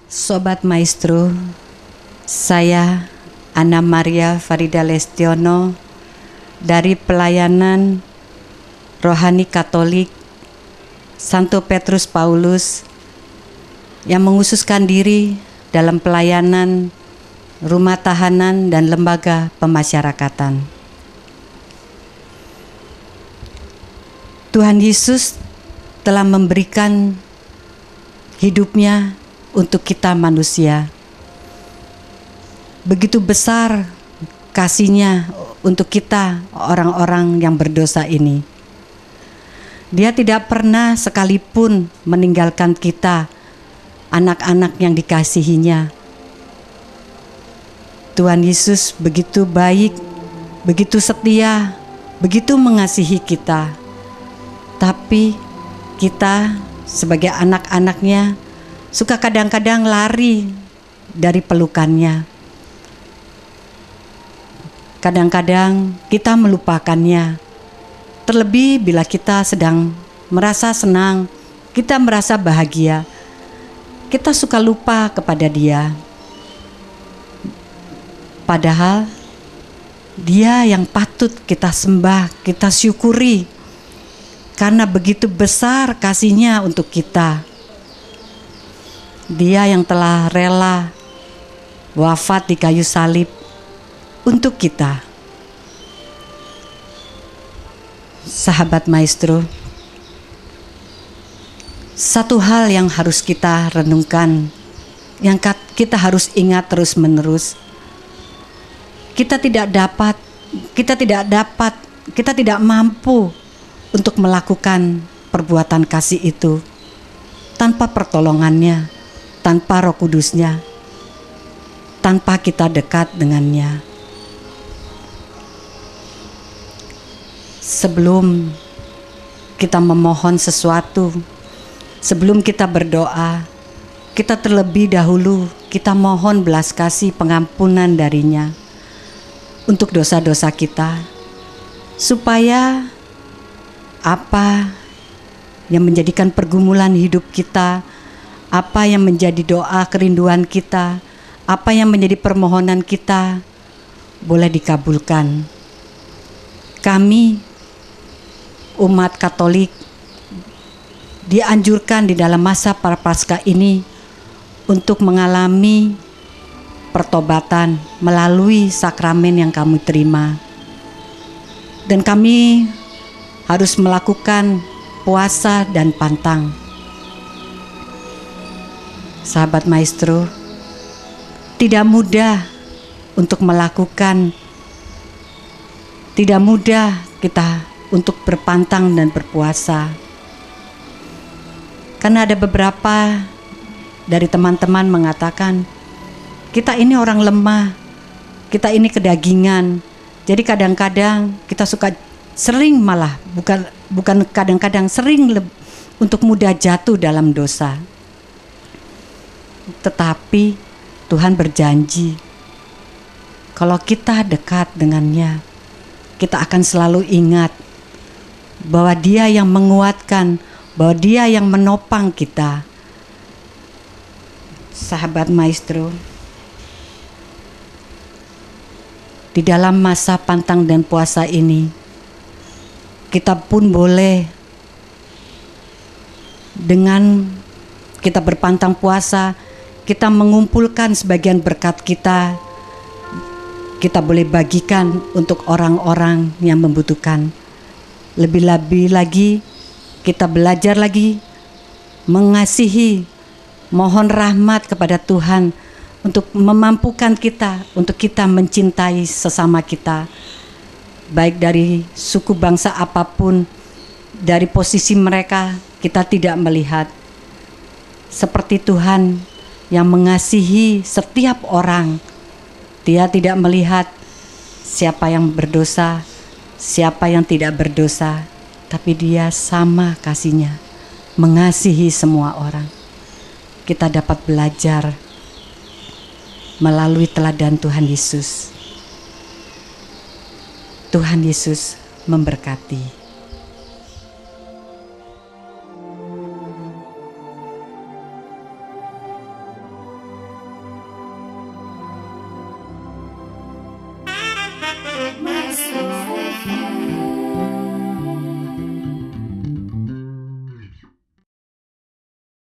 Sobat Maestro, saya Anna Maria Farida Lestiono dari Pelayanan Rohani Katolik Santo Petrus Paulus yang menghususkan diri dalam pelayanan rumah tahanan dan lembaga pemasyarakatan. Tuhan Yesus telah memberikan hidupnya untuk kita manusia. Begitu besar kasih-Nya untuk kita orang-orang yang berdosa ini. Dia tidak pernah sekalipun meninggalkan kita, anak-anak yang dikasihi-Nya. Tuhan Yesus begitu baik, begitu setia, begitu mengasihi kita. Tapi kita sebagai anak-anaknya suka kadang-kadang lari dari pelukannya. Kadang-kadang kita melupakannya. Terlebih bila kita sedang merasa senang, kita merasa bahagia, kita suka lupa kepada Dia. Padahal Dia yang patut kita sembah, kita syukuri, karena begitu besar kasih-Nya untuk kita. Dia yang telah rela wafat di kayu salib untuk kita. Sahabat Maestro, satu hal yang harus kita renungkan, yang kita harus ingat terus-menerus, kita tidak mampu untuk melakukan perbuatan kasih itu tanpa pertolongannya, tanpa Roh Kudus-Nya, tanpa kita dekat dengannya. Sebelum kita memohon sesuatu, sebelum kita berdoa, kita terlebih dahulu kita mohon belas kasih pengampunan dari-Nya untuk dosa-dosa kita, supaya apa yang menjadikan pergumulan hidup kita, apa yang menjadi doa kerinduan kita, apa yang menjadi permohonan kita boleh dikabulkan. Kami umat Katolik dianjurkan di dalam masa Prapaskah ini untuk mengalami pertobatan melalui sakramen yang kami terima. Dan kami harus melakukan puasa dan pantang. Sahabat Maestro, tidak mudah untuk melakukan, tidak mudah kita untuk berpantang dan berpuasa. Karena ada beberapa dari teman-teman mengatakan, kita ini orang lemah, kita ini kedagingan. Jadi kadang-kadang kita suka sering malah, bukan kadang-kadang sering untuk mudah jatuh dalam dosa. Tetapi Tuhan berjanji, kalau kita dekat dengannya, kita akan selalu ingat bahwa Dia yang menguatkan, bahwa Dia yang menopang kita. Sahabat Maestro, di dalam masa pantang dan puasa ini, kita pun boleh dengan kita berpantang puasa, kita mengumpulkan sebagian berkat kita, kita boleh bagikan untuk orang-orang yang membutuhkan. Lebih-lebih lagi, kita belajar lagi mengasihi, mohon rahmat kepada Tuhan untuk memampukan kita, untuk kita mencintai sesama kita, baik dari suku bangsa apapun, dari posisi mereka kita tidak melihat. Seperti Tuhan yang mengasihi setiap orang, Dia tidak melihat siapa yang berdosa, siapa yang tidak berdosa, tapi Dia sama kasih-Nya, mengasihi semua orang. Kita dapat belajar melalui teladan Tuhan Yesus. Tuhan Yesus memberkati.